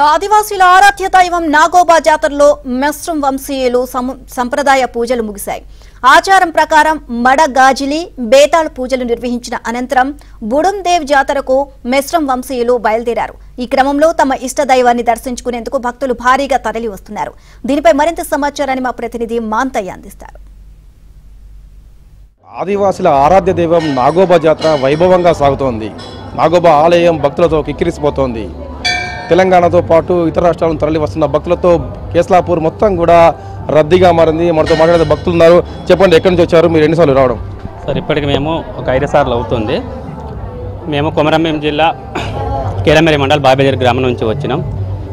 ఆదివాసీల ఆరాధ్య దైవం నాగోబా జాతరలో మెస్రం వంశీయులు సంప్రదాయ పూజలు ముగిశాయి. ఆచారం ప్రకారం మడ గాజిలి బేతాళ పూజలు నిర్వహించిన అనంతరం బుడుందేవ్ జాతరకు మెస్రం వంశీయులు బయలుదేరారు. ఈ క్రమంలో తమ ఇష్ట దైవాన్ని దర్శించుకునేందుకు భక్తులు భారీగా తరలి వస్తున్నారు. దీనిపై మరింత సమాచారాన్ని మా ప్రతినిధి మాంతయ్య అందిస్తారు. ఆదివాసుల ఆరాధ్య దైవం నాగోబా జాతర వైభవంగా సాగుతోంది. నాగోబా ఆలయం భక్తులతో కిక్కిరిసిపోతోంది. తెలంగాణతో పాటు ఇతర రాష్ట్రాలను తరలి వస్తున్న భక్తులతో కేస్లాపూర్ మొత్తం కూడా రద్దీగా మారింది. మనతో మాట్లాడే భక్తులు ఉన్నారు. చెప్పండి, ఎక్కడి నుంచి వచ్చారు, మీరు ఎన్నిసార్లు రావడం? సార్, ఇప్పటికి మేము ఒక 5 సార్లు అవుతుంది. మేము కొమరంభీం జిల్లా కేరమేరి మండల్ బాబేజర్ గ్రామం నుంచి వచ్చినాం.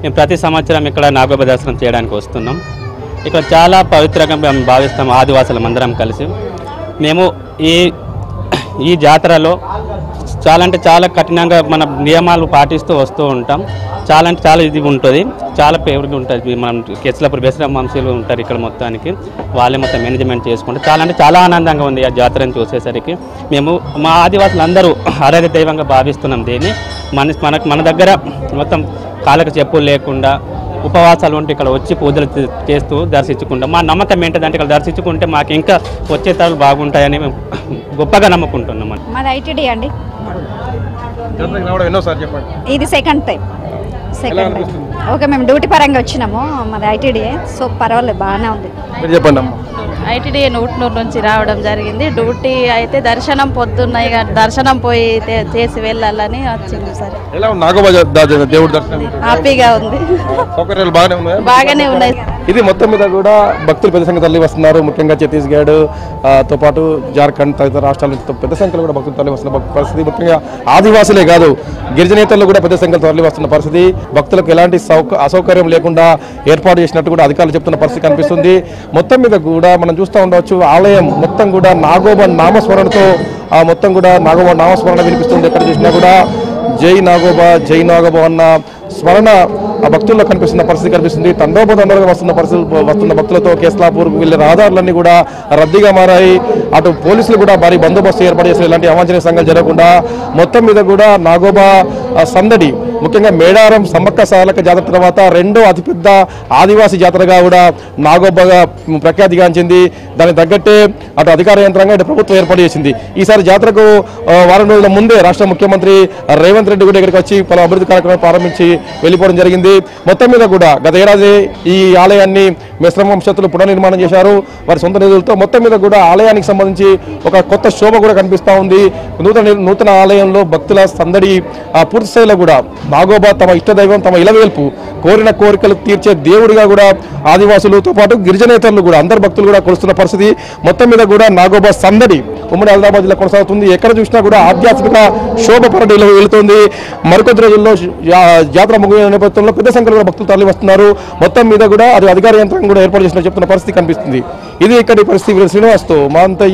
మేము ప్రతి సంవత్సరం ఇక్కడ నాగోబా దర్శనం చేయడానికి వస్తున్నాం. ఇక్కడ చాలా పవిత్రంగా మేము భావిస్తాం. ఆదివాసులం అందరం కలిసి మేము ఈ జాతరలో చాలా కఠినంగా మన నియమాలు పాటిస్తూ వస్తూ ఉంటాం. చాలా ఇది ఉంటుంది, చాలా ఫేవరెట్ ఉంటుంది. మనం కేస్లాపూర్ బెస్రం వంశీయులు ఉంటారు ఇక్కడ మొత్తానికి, వాళ్ళే మొత్తం మేనేజ్మెంట్ చేసుకుంటారు. చాలా ఆనందంగా ఉంది ఆ జాతరను చూసేసరికి. మేము మా ఆదివాసులు అందరూ ఆరాధ్య దైవంగా భావిస్తున్నాం దీన్ని. మన దగ్గర మొత్తం కాళ్ళకు చెప్పులు లేకుండా ఉపవాసాలు ఉంటే ఇక్కడ వచ్చి పూజలు చేస్తూ దర్శించుకుంటాం. మా నమ్మకం ఏంటంటే ఇక్కడ దర్శించుకుంటే మాకు ఇంకా వచ్చే తరాలు బాగుంటాయని మేము గొప్పగా నమ్ముకుంటున్నాం. మాది ఐటీడీ అండి. ఇది సెకండ్ టైం. ఓకే, మేము డ్యూటీ పరంగా వచ్చినాము. మాది ఐటీడీ. సో పర్వాలేదు, బాగానే ఉంది. చెప్పండి అమ్మా. ఐటీడీ నూటనూరు నుంచి రావడం జరిగింది. డ్యూటీ అయితే దర్శనం పొద్దున్న దర్శనం పోయి చేసి వెళ్ళాలని వచ్చింది. సరే, హ్యాపీగా ఉంది, బాగానే ఉన్నాయి. ఇది మొత్తం మీద కూడా భక్తులు పెద్ద సంఖ్య తరలి వస్తున్నారు. ముఖ్యంగా ఛత్తీస్గఢ్ తో పాటు జార్ఖండ్ తదితర రాష్ట్రాల నుంచి పెద్ద సంఖ్యలో కూడా భక్తులు తరలి వస్తున్న పరిస్థితి. ముఖ్యంగా ఆదివాసులే కాదు, గిరిజనేతలు కూడా పెద్ద సంఖ్యలో తరలి వస్తున్న పరిస్థితి. భక్తులకు ఎలాంటి అసౌకర్యం లేకుండా ఏర్పాటు చేసినట్టు కూడా అధికారులు చెప్తున్న పరిస్థితి కనిపిస్తుంది. మొత్తం మీద కూడా మనం చూస్తూ ఉండవచ్చు, ఆలయం మొత్తం కూడా నాగోబా నామస్మరణతో మొత్తం కూడా నాగోబా నామస్మరణ వినిపిస్తుంది. ఎక్కడ చూసినా కూడా జై నాగోబా జై నాగోబా అన్న స్మరణ ఆ భక్తుల్లో కనిపిస్తున్న పరిస్థితి కనిపిస్తుంది. తండోపతండోగా వస్తున్న భక్తులతో కేస్లాపూర్కు వెళ్లే రహదారులన్నీ కూడా రద్దీగా మారాయి. అటు పోలీసులు కూడా భారీ బందోబస్తు ఏర్పాటు చేసిన ఇలాంటి అవాంఛనీయ సంఘటనలు జరగకుండా మొత్తం మీద కూడా నాగోబా సందడి, ముఖ్యంగా మేడారం సమ్మక్క సారలక్క జాతర తర్వాత రెండో అతిపెద్ద ఆదివాసీ జాతరగా కూడా నాగోబాగా ప్రఖ్యాతిగాంచింది. దానికి తగ్గట్టే అటు అధికార యంత్రాంగం ఇటు ప్రభుత్వం ఏర్పాటు చేసింది. ఈసారి జాతరకు వారం రోజుల ముందే రాష్ట్ర ముఖ్యమంత్రి రేవంత్ రెడ్డి కూడా ఇక్కడికి వచ్చి పలు అభివృద్ధి కార్యక్రమాలు ప్రారంభించి వెళ్ళిపోవడం జరిగింది. మొత్తం మీద కూడా గత ఏడాది ఈ ఆలయాన్ని మెస్రం వంశస్థులు పునర్నిర్మాణం చేశారు వారి సొంత నిధులతో. మొత్తం మీద కూడా ఆలయానికి సంబంధించి ఒక కొత్త శోభ కూడా కనిపిస్తూ ఉంది. నూతన ఆలయంలో భక్తుల సందడి పూర్తి స్థాయిలో కూడా నాగోబా తమ ఇష్టదైవం, తమ ఇలవేల్పు, కోరిన కోరికలు తీర్చే దేవుడిగా కూడా ఆదివాసులతో పాటు గిరిజనేతరులు కూడా అందరు భక్తులు కూడా కొలుస్తున్న పరిస్థితి. మొత్తం మీద కూడా నాగోబా సందడి ఉమ్మడి ఆదిలాబాద్ జిల్లా కొనసాగుతుంది. ఎక్కడ చూసినా కూడా ఆధ్యాత్మిక శోభ పరడిలో వెళుతుంది. మరికొద్ది రోజుల్లో జాతర ముగిన నేపథ్యంలో పెద్ద సంఖ్యలో కూడా భక్తులు తరలి వస్తున్నారు. మొత్తం మీద కూడా అది అధికార యంత్రాంగం కూడా ఏర్పాటు చేసిన చెప్తున్న పరిస్థితి కనిపిస్తుంది. ఇది ఇక్కడి పరిస్థితి. శ్రీనివాస్తో మాంతయ్య.